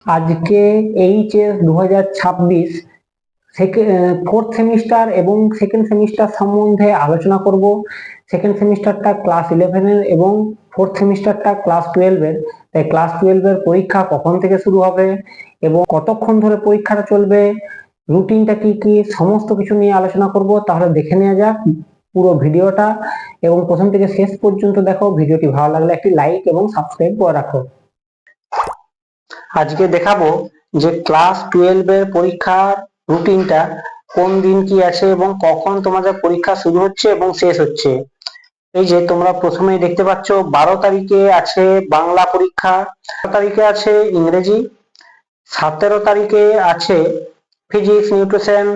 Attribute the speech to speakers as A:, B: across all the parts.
A: আজকে HS 2026 fourth semester এবং second semester সম্বন্ধে আলোচনা করব। সেকেন্ড সেমিস্টারটা ক্লাস 11-এর এবং ফোর্থ সেমিস্টারটা ক্লাস 12-এর। তাই ক্লাস 12-এর পরীক্ষা কখন থেকে শুরু হবে এবং কতক্ষণ ধরে পরীক্ষাটা চলবে, রুটিনটা কি কি, সমস্ত কিছু নিয়ে আলোচনা করব। তাহলে দেখে নেওয়া যাক পুরো ভিডিওটা এবং প্রথম থেকে শেষ পর্যন্ত দেখো। ভিডিওটি ভালো লাগলে একটি লাইক এবং সাবস্ক্রাইব করে রাখো। আজকে দেখাবো যে ক্লাস 12-এর পরীক্ষার রুটিনটা কোন দিন কি আছে এবং কখন তোমাদের পরীক্ষা শুরু হচ্ছে এবং শেষ হচ্ছে। এই যে তোমরা প্রথমেই দেখতে পাচ্ছ 12 তারিখে আছে বাংলা পরীক্ষা, 13 তারিখে আছে ইংরেজি, 17 তারিখে আছে ফিজিক্স, নিউট্রিশন,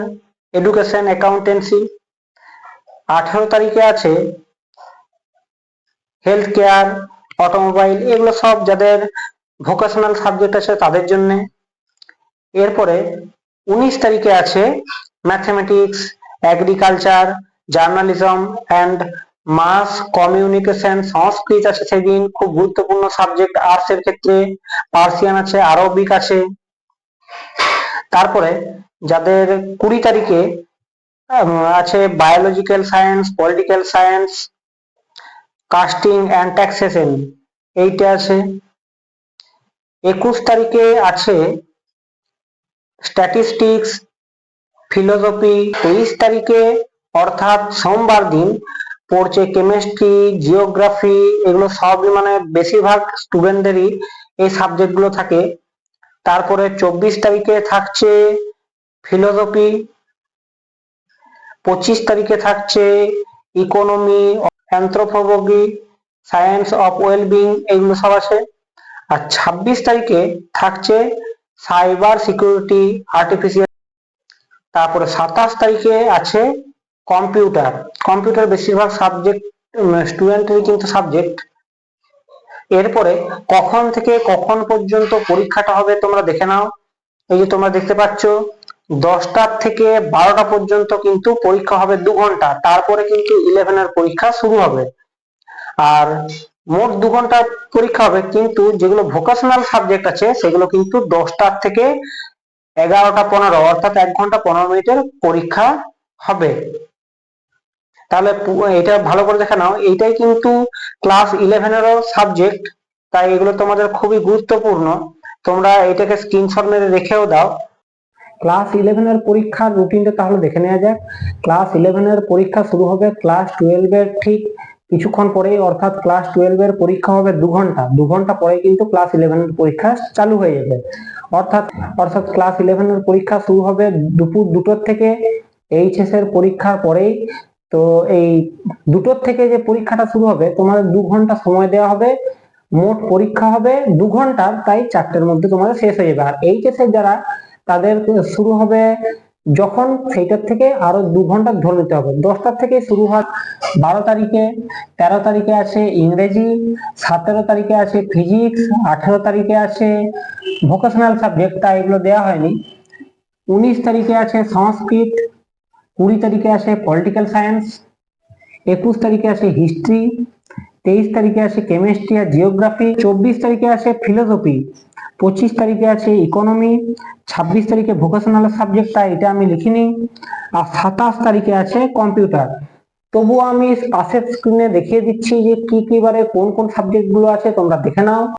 A: এডুকেশন, অ্যাকাউন্টেন্সি, 18 তারিখে আছে হেলথ কেয়ার, অটোমোবাইল। এগুলো সব যাদের ভোকেশনাল সাবজেক্ট আছে তাদের জন্য। এরপরে 19 তারিখে আছে mathematics, agriculture, journalism and mass communication, Sanskrit আছে সেদিন, খুব গুরুত্বপূর্ণ সাবজেক্ট আর্টস এর ক্ষেত্রে। পার্সিয়ান আছে, আরবিক আছে। তারপরে যাদের 20 তারিখে আছে biological science, political science, casting and taxation, এইটা আছে। 21 তারিখে আছে স্ট্যাটিস্টিক্স, ফিলোসফি। 23 তারিখে অর্থাৎ সোমবার দিন পড়ছে কেমিস্ট্রি, জিওগ্রাফি। এগুলো সবই মানে বেশিরভাগ স্টুডেন্টদেরই এই সাবজেক্ট গুলো থাকে। তারপরে 24 তারিখে থাকছে ফিলোসফি, 25 তারিখে থাকছে economy, anthropology, science of wellbeing, এগুলো সব আছে। আর 26 তারিখে থাকছে সাইবার সিকিউরিটি, আর্টিফিশিয়াল। তারপরে 27 তারিখে আছে কম্পিউটার। কম্পিউটার বেশিরভাগ সাবজেক্ট স্টুডেন্টের কিন্তু সাবজেক্ট। এরপরে কখন থেকে কখন পর্যন্ত পরীক্ষাটা হবে তোমরা দেখে নাও। এই যে তোমরা দেখতে পাচ্ছ 10টা থেকে 12টা পর্যন্ত কিন্তু পরীক্ষা হবে 2 ঘন্টা। তারপরে কিন্তু 11-এর পরীক্ষা শুরু হবে। আর মোট 2 ঘন্টা পরীক্ষা হবে, কিন্তু যেগুলো ভোকেশনাল সাবজেক্ট আছে সেগুলো কিন্তু 10টা থেকে 11টা 15, অর্থাৎ 1 ঘন্টা 15 মিনিটের পরীক্ষা হবে। তাহলে এটা ভালো করে দেখে নাও, এইটাই কিন্তু ক্লাস 11-এরও সাবজেক্ট। তাই এগুলো তোমাদের খুবই গুরুত্বপূর্ণ, তোমরা এটাকে স্ক্রিনশট মেরে রেখেও দাও। ক্লাস 11-এর পরীক্ষার রুটিনটা তাহলে দেখে নেওয়া যাক। ক্লাস 11-এর পরীক্ষা শুরু হবে ক্লাস 12-এর ঠিক কিছুক্ষণ পরেই, অর্থাৎ ক্লাস 12-এর পরীক্ষা হবে 2 ঘন্টা। 2 ঘন্টা পরে কিন্তু ক্লাস 11-এর পরীক্ষা চালু হয়ে যাবে। অর্থাৎ ক্লাস 11-এর পরীক্ষা শুরু হবে দুপুর 2টোর থেকে। এইচএস এর পরীক্ষার পরেই তো এই 2টোর থেকে যে পরীক্ষাটা শুরু হবে, তোমাদের 2 ঘন্টা সময় দেওয়া হবে। মোট পরীক্ষা হবে 2 ঘন্টার, তাই 4টের মধ্যে তোমাদের শেষ হয়ে যাবে। আর এইচএস এর যারা, তাদের শুরু হবে যখন, সেইটার থেকে আরো 2 ঘন্টা ধরে নিতে হবে। 10টার থেকে শুরু হয়। 12 তারিখে, 13 তারিখে আছে ইংরেজি, 17 তারিখে আছে ফিজিক্স, 18 তারিখে আছে ভোকেশনাল সাবজেক্ট, তা এগুলো দেওয়া হয়নি। 19 তারিখে আছে সংস্কৃত, 20 তারিখে আছে পলিটিক্যাল সায়েন্স, 21 তারিখে আছে হিস্ট্রি, 23 তারিখে আছে কেমিস্ট্রি আর জিওগ্রাফি, 24 তারিখে আছে ফিলোসফি, 25 তারিখে আছে ইকোনমি, 26 তারিখে ভোকেশনাল সাবজেক্ট, এটা আমি লিখিনি। আর 27 তারিখে আছে কম্পিউটার। তবুও আমি পাশের স্ক্রিনে দেখিয়ে দিচ্ছি যে কি কি বারে কোন কোন সাবজেক্ট গুলো আছে, তোমরা দেখে নাও।